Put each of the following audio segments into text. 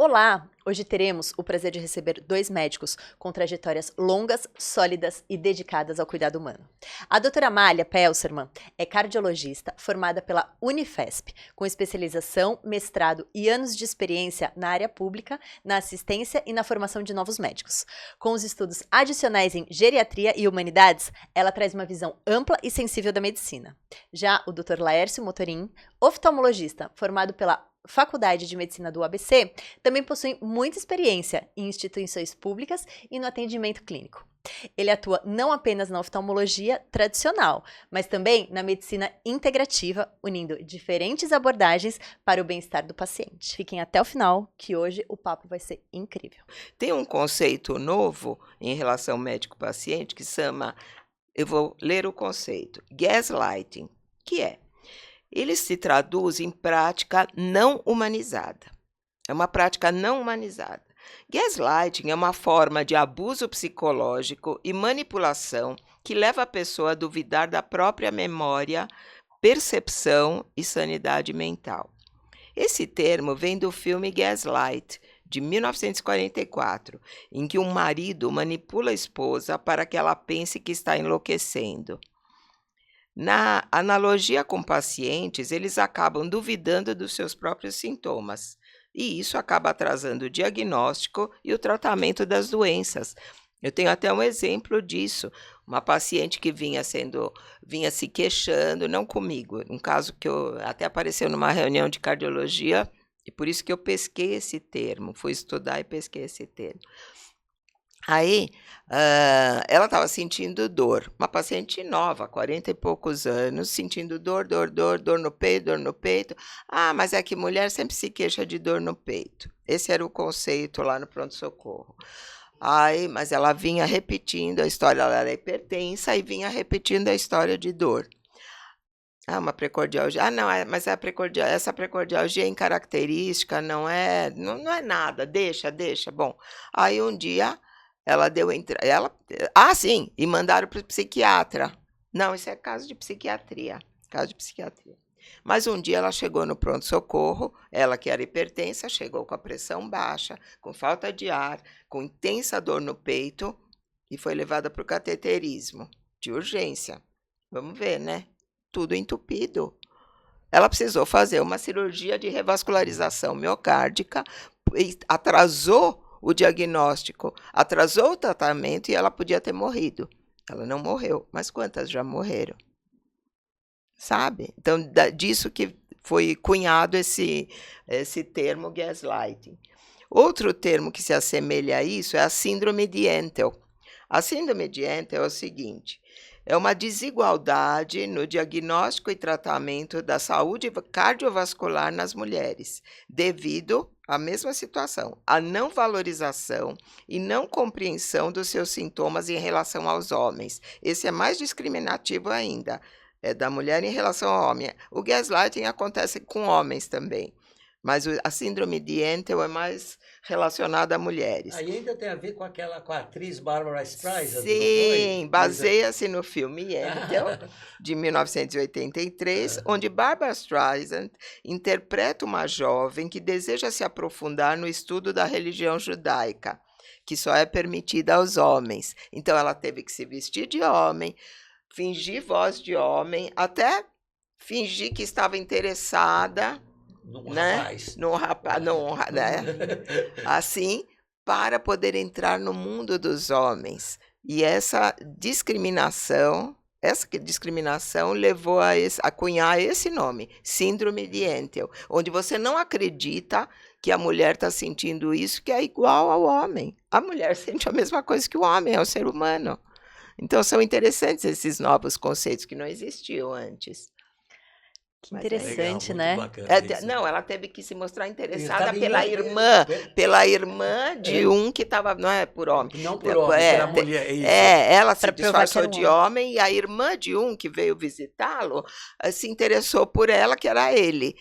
Olá! Hoje teremos o prazer de receber dois médicos com trajetórias longas, sólidas e dedicadas ao cuidado humano. A doutora Amália Pelserman é cardiologista formada pela Unifesp, com especialização, mestrado e anos de experiência na área pública, na assistência e na formação de novos médicos. Com os estudos adicionais em geriatria e humanidades, ela traz uma visão ampla e sensível da medicina. Já o Dr. Laércio Motorim, oftalmologista formado pela Faculdade de Medicina do ABC, também possui muita experiência em instituições públicas e no atendimento clínico. Ele atua não apenas na oftalmologia tradicional, mas também na medicina integrativa, unindo diferentes abordagens para o bem-estar do paciente. Fiquem até o final, que hoje o papo vai ser incrível. Tem um conceito novo em relação médico-paciente que chama, eu vou ler o conceito, gaslighting, que é ele se traduz em prática não humanizada. É uma prática não humanizada. Gaslighting é uma forma de abuso psicológico e manipulação que leva a pessoa a duvidar da própria memória, percepção e sanidade mental. Esse termo vem do filme Gaslight, de 1944, em que um marido manipula a esposa para que ela pense que está enlouquecendo. Na analogia com pacientes, eles acabam duvidando dos seus próprios sintomas, e isso acaba atrasando o diagnóstico e o tratamento das doenças. Eu tenho até um exemplo disso, uma paciente que vinha se queixando, não comigo, um caso que até apareceu numa reunião de cardiologia, e por isso que eu pesquei esse termo, fui estudar e pesquei esse termo. Aí, ela estava sentindo dor, uma paciente nova, 40 e poucos anos, sentindo dor no peito. Ah, mas é que mulher sempre se queixa de dor no peito. Esse era o conceito lá no pronto-socorro. Aí, mas ela vinha repetindo a história, ela era hipertensa e vinha repetindo a história de dor. Ah, uma precordialgia. Ah, não, mas essa precordialgia é incaracterística, não é nada, deixa. Bom, aí um dia ela deu entrada. Sim, e mandaram para o psiquiatra. Não, isso é caso de psiquiatria. Mas um dia ela chegou no pronto-socorro, ela que era hipertensa, chegou com a pressão baixa, com falta de ar, com intensa dor no peito e foi levada para o cateterismo de urgência. Vamos ver, né? Tudo entupido. Ela precisou fazer uma cirurgia de revascularização miocárdica, atrasou o diagnóstico, atrasou o tratamento e ela podia ter morrido. Ela não morreu, mas quantas já morreram? Sabe? Então, disso que foi cunhado esse termo gaslighting. Outro termo que se assemelha a isso é a síndrome de Entel. A síndrome de Entel é o seguinte: é uma desigualdade no diagnóstico e tratamento da saúde cardiovascular nas mulheres, devido à mesma situação, a não valorização e não compreensão dos seus sintomas em relação aos homens. Esse é mais discriminativo ainda, é da mulher em relação ao homem. O gaslighting acontece com homens também, mas a síndrome de Entel é mais relacionada a mulheres. Aí ainda tem a ver com a atriz Barbara Streisand? Sim, baseia-se no filme Entel, de 1983, onde Barbara Streisand interpreta uma jovem que deseja se aprofundar no estudo da religião judaica, que só é permitida aos homens. Então ela teve que se vestir de homem, fingir voz de homem, até fingir que estava interessada num rapaz, né? Assim, para poder entrar no mundo dos homens. E essa discriminação levou a cunhar esse nome, síndrome de Entel, onde você não acredita que a mulher está sentindo isso, que é igual ao homem. A mulher sente a mesma coisa que o homem, é o ser humano. Então, são interessantes esses novos conceitos que não existiam antes. Que interessante, legal, né? Não, ela teve que se mostrar interessada pela irmã de um que estava, não é por homem. Não por homem, pela mulher, isso. Ela se disfarçou de homem e a irmã de um que veio visitá-lo se interessou por ela, que era ele.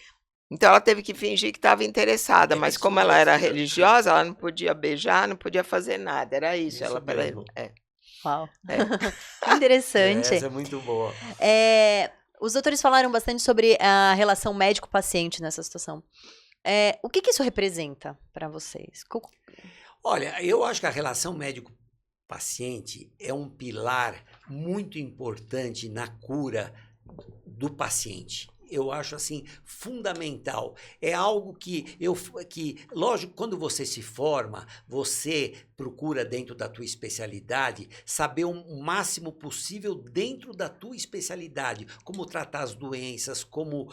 Então ela teve que fingir que estava interessada, mas como ela era religiosa, ela não podia beijar, não podia fazer nada, era isso. Ela mesmo. Uau, que interessante. Essa é muito boa. Os doutores falaram bastante sobre a relação médico-paciente nessa situação. O que isso representa para vocês? Olha, eu acho que a relação médico-paciente é um pilar muito importante na cura do paciente. Eu acho assim fundamental. É algo lógico, quando você se forma, você procura dentro da tua especialidade saber o máximo possível dentro da tua especialidade, como tratar as doenças, como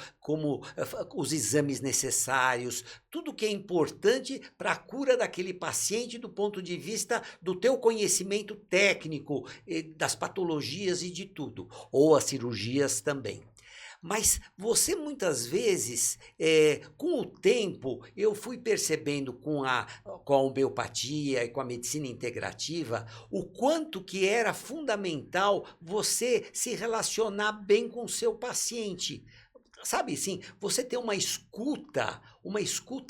os exames necessários, tudo que é importante para a cura daquele paciente do ponto de vista do teu conhecimento técnico, das patologias e de tudo, ou as cirurgias também. Mas você muitas vezes, com o tempo, eu fui percebendo com a homeopatia e com a medicina integrativa, o quanto que era fundamental você se relacionar bem com o seu paciente. Sabe assim, você ter uma escuta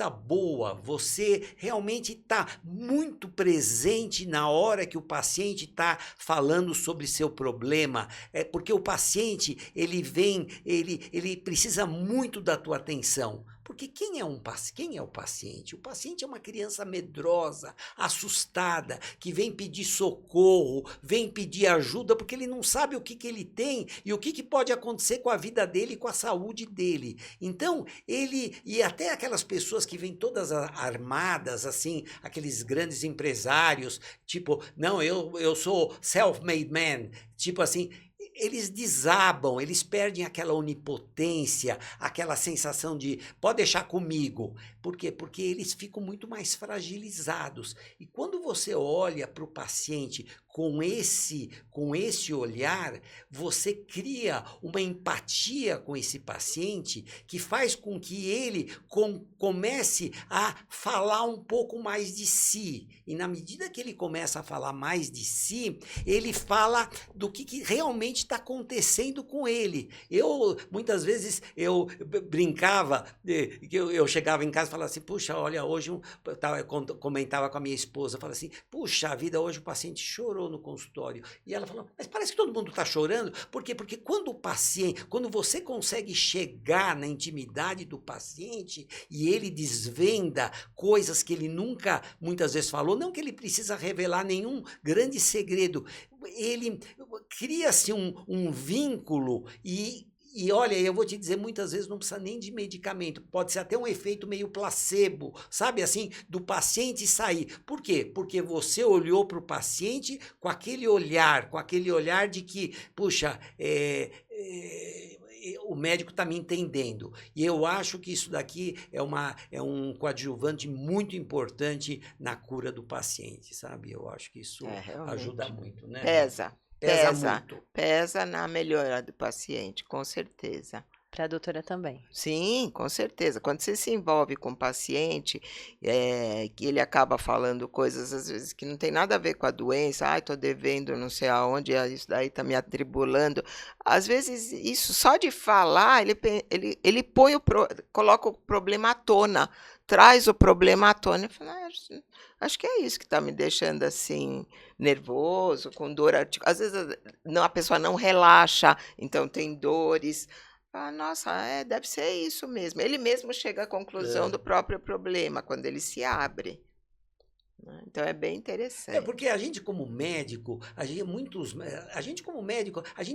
boa, você realmente está muito presente na hora que o paciente está falando sobre seu problema, porque o paciente, ele precisa muito da tua atenção. Porque quem é o paciente? O paciente é uma criança medrosa, assustada, que vem pedir socorro, vem pedir ajuda, porque ele não sabe o que ele tem e o que pode acontecer com a vida dele e com a saúde dele. Então, e até aquelas pessoas que vêm todas armadas, assim, aqueles grandes empresários, tipo, não, eu sou self-made man, tipo assim, eles desabam, eles perdem aquela onipotência, aquela sensação de pode deixar comigo. Por quê? Porque eles ficam muito mais fragilizados. E quando você olha para o paciente com esse olhar, você cria uma empatia com esse paciente que faz com que ele comece a falar um pouco mais de si. E na medida que ele começa a falar mais de si, ele fala do que realmente está acontecendo com ele. Muitas vezes, eu brincava, eu chegava em casa e falava assim, puxa, olha, hoje, eu comentava com a minha esposa, falava assim, puxa vida, hoje o paciente chorou no consultório. E ela falou, mas parece que todo mundo está chorando. Por quê? Porque quando você consegue chegar na intimidade do paciente e ele desvenda coisas que ele nunca, muitas vezes falou, não que ele precisa revelar nenhum grande segredo, ele cria-se um vínculo e olha, eu vou te dizer, muitas vezes não precisa nem de medicamento, pode ser até um efeito meio placebo, sabe assim, do paciente sair. Por quê? Porque você olhou para o paciente com aquele olhar de que, puxa, o médico está me entendendo. E eu acho que isso daqui é um coadjuvante muito importante na cura do paciente, sabe? Eu acho que isso ajuda muito, né? Pesa na melhora do paciente, com certeza. Para a doutora também. Sim, com certeza. Quando você se envolve com o paciente, que ele acaba falando coisas, às vezes, que não tem nada a ver com a doença, estou devendo não sei aonde, isso daí está me atribulando. Às vezes, isso só de falar, ele coloca o problema à tona, traz o problema à tona. Eu falo, acho que é isso que está me deixando assim, nervoso, com dor. Às vezes a pessoa não relaxa, então tem dores. Nossa, deve ser isso mesmo. Ele mesmo chega à conclusão do próprio problema, quando ele se abre. Então é bem interessante. Porque a gente como médico, a gente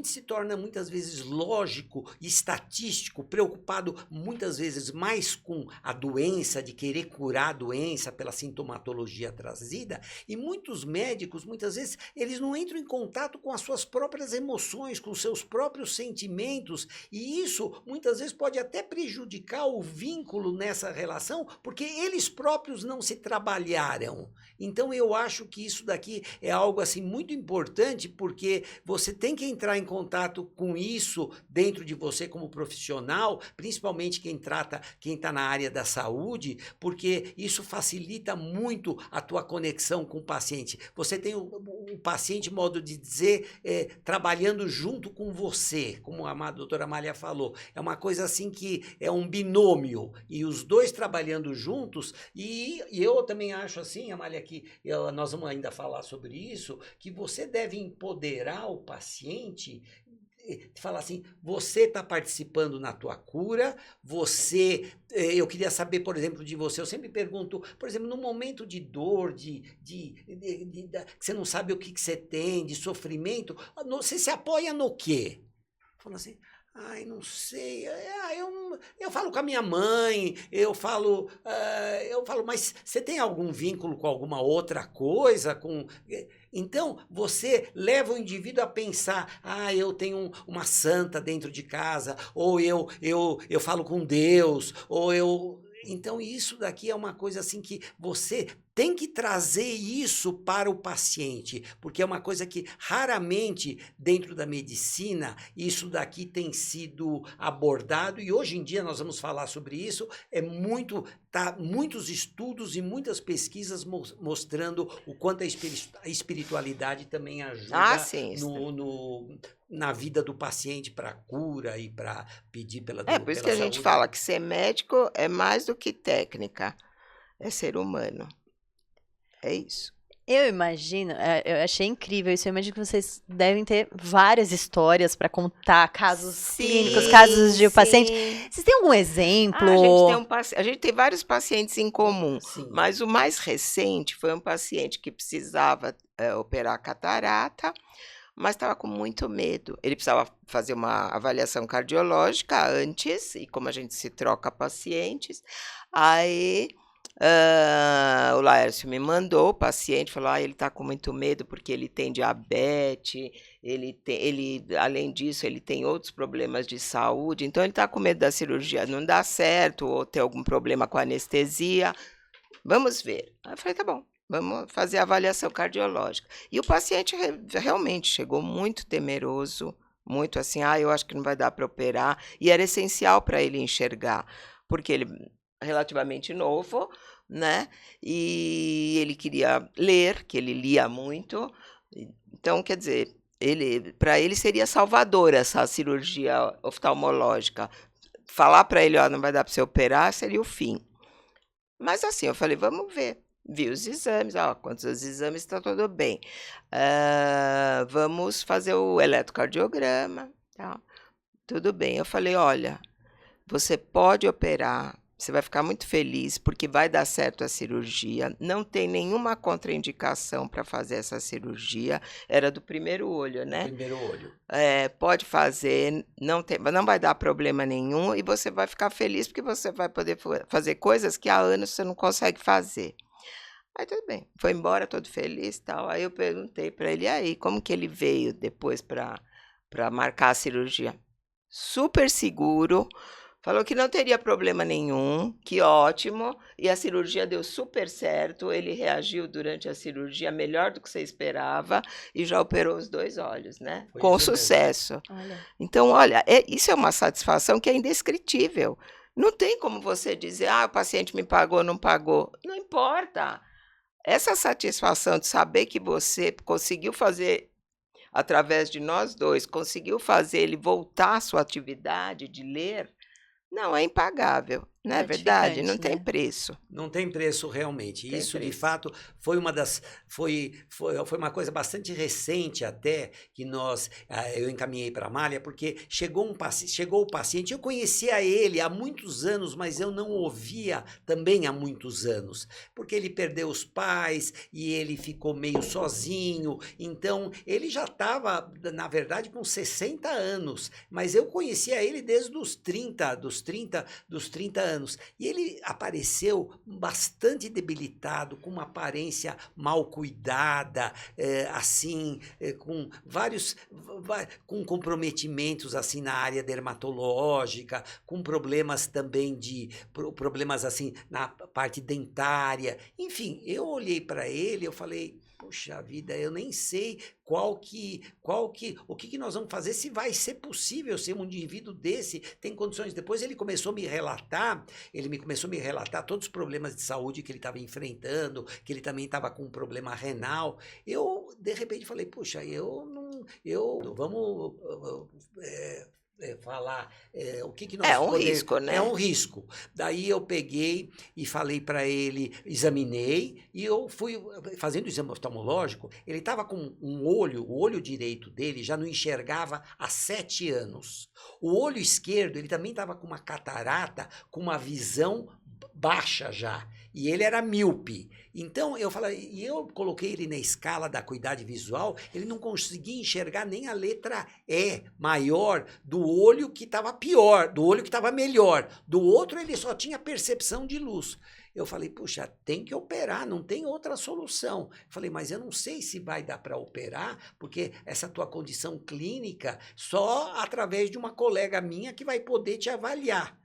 se torna muitas vezes lógico e estatístico, preocupado muitas vezes mais com a doença, de querer curar a doença pela sintomatologia trazida, e muitos médicos, muitas vezes, eles não entram em contato com as suas próprias emoções, com os seus próprios sentimentos, e isso muitas vezes pode até prejudicar o vínculo nessa relação, porque eles próprios não se trabalharam. Então eu acho que isso daqui é algo assim muito importante, porque você tem que entrar em contato com isso dentro de você como profissional, principalmente quem está na área da saúde, porque isso facilita muito a tua conexão com o paciente. Você tem o paciente, modo de dizer, trabalhando junto com você, como a doutora Amália falou. É uma coisa assim que é um binômio, e os dois trabalhando juntos, e eu também acho assim, Amália, que nós vamos ainda falar sobre isso, que você deve empoderar o paciente falar assim, você está participando na tua cura, eu queria saber, por exemplo, de você, eu sempre pergunto, por exemplo, no momento de dor, que você não sabe o que você tem, de sofrimento, você se apoia no quê? Fala assim, ai, não sei, eu falo com a minha mãe, eu falo, mas você tem algum vínculo com alguma outra coisa? Então, você leva o indivíduo a pensar, eu tenho uma santa dentro de casa, ou eu falo com Deus, ou eu... Então, isso daqui é uma coisa assim que você tem que trazer isso para o paciente, porque é uma coisa que raramente dentro da medicina isso daqui tem sido abordado e hoje em dia nós vamos falar sobre isso, muitos estudos e muitas pesquisas mostrando o quanto a espiritualidade também ajuda Sim, na vida do paciente para cura e para pedir pela por isso que a gente fala que ser médico é mais do que técnica, é ser humano. É isso. Eu imagino, eu achei incrível isso. Eu imagino que vocês devem ter várias histórias para contar, casos clínicos, casos de pacientes. Vocês têm algum exemplo? A gente tem vários pacientes em comum, mas o mais recente foi um paciente que precisava operar catarata, mas estava com muito medo. Ele precisava fazer uma avaliação cardiológica antes, e como a gente se troca pacientes, aí... o Laércio me mandou o paciente, falou, ele está com muito medo porque ele tem diabetes, além disso, ele tem outros problemas de saúde, então ele está com medo da cirurgia não dar certo, ou ter algum problema com a anestesia, vamos ver. Aí eu falei, tá bom, vamos fazer a avaliação cardiológica. E o paciente realmente chegou muito temeroso, muito assim, eu acho que não vai dar para operar, e era essencial para ele enxergar, porque ele... relativamente novo, né? E ele queria ler, que ele lia muito. Então, quer dizer, para ele seria salvador essa cirurgia oftalmológica. Falar para ele, não vai dar para você operar, seria o fim. Mas assim, eu falei, vamos ver. Vi os exames, quantos os exames, está tudo bem. Vamos fazer o eletrocardiograma, tá? Tudo bem. Eu falei, olha, você pode operar, você vai ficar muito feliz, porque vai dar certo a cirurgia, não tem nenhuma contraindicação para fazer essa cirurgia, era do primeiro olho, né? Primeiro olho. Pode fazer, não vai dar problema nenhum, e você vai ficar feliz, porque você vai poder fazer coisas que há anos você não consegue fazer. Aí tudo bem, foi embora todo feliz e tal, aí eu perguntei para ele, aí, como que ele veio depois para marcar a cirurgia? Super seguro, falou que não teria problema nenhum, que ótimo, e a cirurgia deu super certo, ele reagiu durante a cirurgia melhor do que você esperava e já operou os 2 olhos, né? Com sucesso. Então, olha, isso é uma satisfação que é indescritível. Não tem como você dizer, o paciente me pagou, não pagou. Não importa. Essa satisfação de saber que você conseguiu fazer, através de nós dois, conseguiu fazer ele voltar à sua atividade de ler, não, é impagável, não é verdade? Não tem preço. Não tem preço realmente. Isso, de fato, foi uma coisa bastante recente até que eu encaminhei para a Amália, porque chegou o paciente, eu conhecia ele há muitos anos, mas eu não o ouvia também há muitos anos, porque ele perdeu os pais e ele ficou meio sozinho, então ele já estava, na verdade, com 60 anos, mas eu conhecia ele desde os 30 anos. E ele apareceu bastante debilitado, com uma aparência mal cuidada, com com comprometimentos assim na área dermatológica, com problemas também problemas assim na parte dentária. Enfim, eu olhei para ele, eu falei, puxa vida, eu nem sei o que nós vamos fazer, se vai ser possível ser um indivíduo desse, tem condições. Depois ele começou a me relatar todos os problemas de saúde que ele estava enfrentando, que ele também estava com um problema renal. Eu, de repente, falei, puxa, falar o que nós É um podemos... risco, né? É um risco. Daí eu peguei e falei para ele, examinei, e eu fui fazendo o exame oftalmológico, ele estava com o olho direito dele já não enxergava há 7 anos. O olho esquerdo, ele também estava com uma catarata, com uma visão baixa já, e ele era míope. Então eu falei, e eu coloquei ele na escala da acuidade visual, ele não conseguia enxergar nem a letra E maior do olho que estava pior, do olho que estava melhor. Do outro ele só tinha percepção de luz. Eu falei, puxa, tem que operar, não tem outra solução. Eu falei, mas eu não sei se vai dar para operar, porque essa tua condição clínica, só através de uma colega minha que vai poder te avaliar.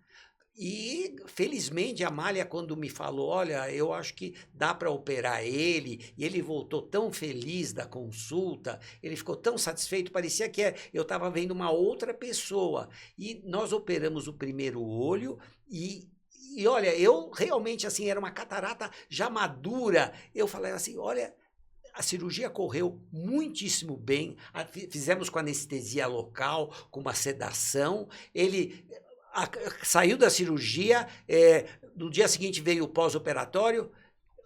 E, felizmente, a Amália, quando me falou, olha, eu acho que dá para operar ele, e ele voltou tão feliz da consulta, ele ficou tão satisfeito, parecia que eu estava vendo uma outra pessoa. E nós operamos o primeiro olho e olha, eu realmente, assim, era uma catarata já madura. Eu falei assim, olha, a cirurgia correu muitíssimo bem, fizemos com anestesia local, com uma sedação, ele... saiu da cirurgia, no dia seguinte veio o pós-operatório,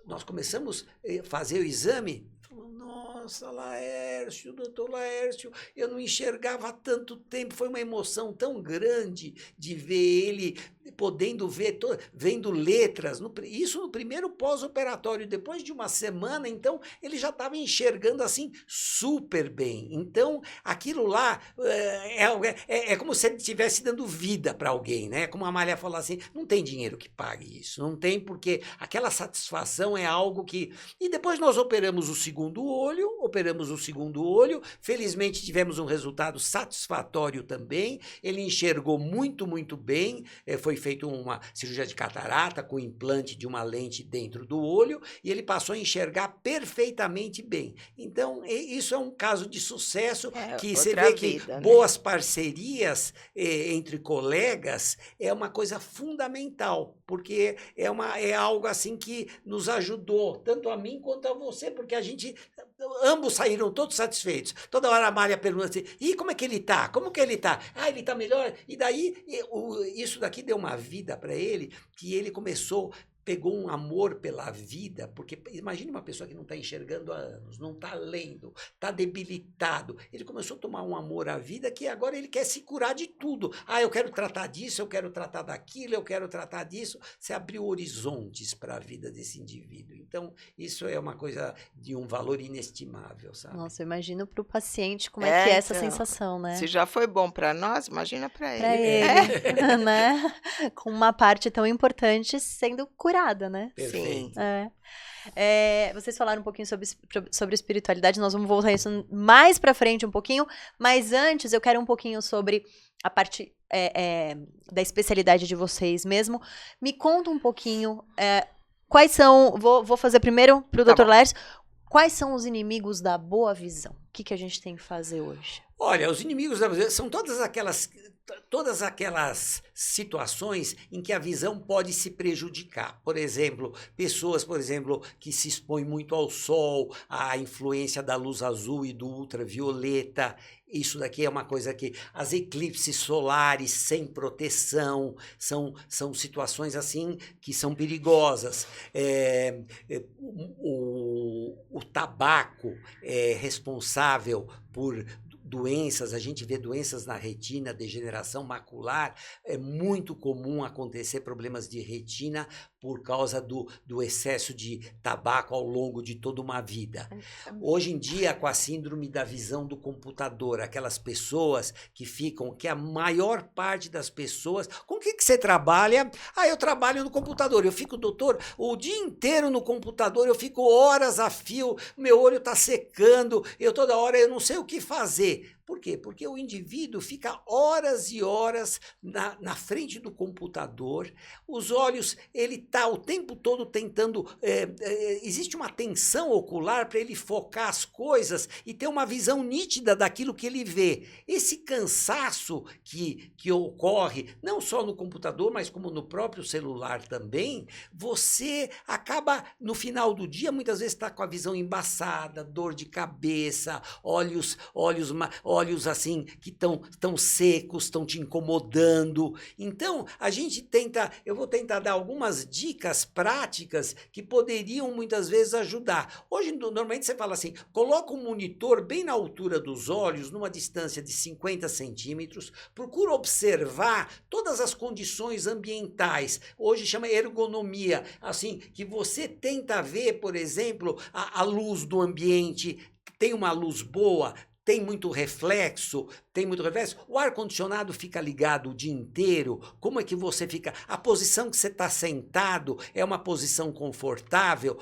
nós começamos a fazer o exame, falou, nossa, Laércio, doutor Laércio, eu não enxergava há tanto tempo, foi uma emoção tão grande de ver ele podendo ver, vendo letras, isso no primeiro pós-operatório, depois de uma semana, então, ele já estava enxergando assim super bem. Então, aquilo lá é como se ele estivesse dando vida para alguém, né? Como a Amália falou assim, não tem dinheiro que pague isso, não tem, porque aquela satisfação é algo que... E depois nós operamos o segundo olho, felizmente tivemos um resultado satisfatório também, ele enxergou muito, muito bem, foi feito uma cirurgia de catarata com implante de uma lente dentro do olho e ele passou a enxergar perfeitamente bem. Então, isso é um caso de sucesso que você vê que boas parcerias entre colegas é uma coisa fundamental, porque é algo assim que nos ajudou, tanto a mim quanto a você, porque ambos saíram todos satisfeitos. Toda hora a Amália pergunta assim, e como é que ele tá? Como que ele tá? Ah, ele tá melhor? E daí, isso daqui deu uma vida para ele, que ele pegou um amor pela vida, porque imagine uma pessoa que não está enxergando há anos, não está lendo, está debilitado. Ele começou a tomar um amor à vida que agora ele quer se curar de tudo. Ah, eu quero tratar disso, eu quero tratar daquilo, eu quero tratar disso. Você abriu horizontes para a vida desse indivíduo. Então, isso é uma coisa de um valor inestimável, sabe? Nossa, eu imagino para o paciente como é que é essa sensação, né? Se já foi bom para nós, imagina para ele. Para ele, né? Com uma parte tão importante sendo curada. Né? Perfeito. Sim. Vocês falaram um pouquinho sobre espiritualidade, nós vamos voltar a isso mais pra frente um pouquinho, mas antes eu quero um pouquinho sobre a parte da especialidade de vocês mesmo. Me conta um pouquino quais são, vou fazer primeiro pro Dr. Laércio, quais são os inimigos da boa visão? O que a gente tem que fazer hoje? Olha, os inimigos da visão são todas aquelas situações em que a visão pode se prejudicar. Por exemplo, pessoas, que se expõem muito ao sol, à influência da luz azul e do ultravioleta. Isso daqui é uma coisa que... As eclipses solares sem proteção são situações assim que são perigosas. O tabaco é responsável por doenças, a gente vê doenças na retina, degeneração macular, é muito comum acontecer problemas de retina por causa do excesso de tabaco ao longo de toda uma vida. Hoje em dia, com a síndrome da visão do computador, aquelas pessoas que a maior parte das pessoas... Com o que você trabalha? Ah, eu trabalho no computador. Eu fico, doutor, o dia inteiro no computador, eu fico horas a fio, meu olho está secando, toda hora eu não sei o que fazer. Por quê? Porque o indivíduo fica horas e horas na frente do computador, os olhos, ele está o tempo todo tentando... existe uma tensão ocular para ele focar as coisas e ter uma visão nítida daquilo que ele vê. Esse cansaço que ocorre, não só no computador, mas como no próprio celular também, você acaba, no final do dia, muitas vezes está com a visão embaçada, dor de cabeça, olhos olhos assim que estão secos, estão te incomodando. Então, eu vou tentar dar algumas dicas práticas que poderiam muitas vezes ajudar. Hoje, normalmente você fala assim, coloca um monitor bem na altura dos olhos, numa distância de 50 centímetros, procura observar todas as condições ambientais. Hoje chama ergonomia, assim, que você tenta ver, por exemplo, a luz do ambiente, tem uma luz boa, tem muito reflexo, o ar-condicionado fica ligado o dia inteiro, como é que você fica, a posição que você está sentado é uma posição confortável,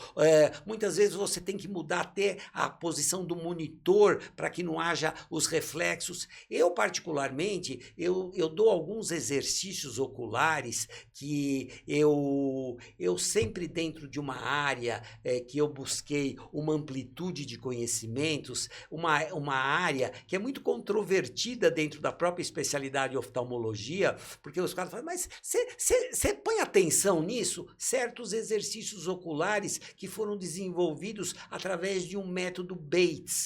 muitas vezes você tem que mudar até a posição do monitor para que não haja os reflexos. Eu particularmente, eu dou alguns exercícios oculares que eu sempre dentro de uma área que eu busquei uma amplitude de conhecimentos, uma área que é muito controvertida dentro da própria especialidade de oftalmologia, porque os caras falam, mas você põe atenção nisso? Certos exercícios oculares que foram desenvolvidos através de um método Bates.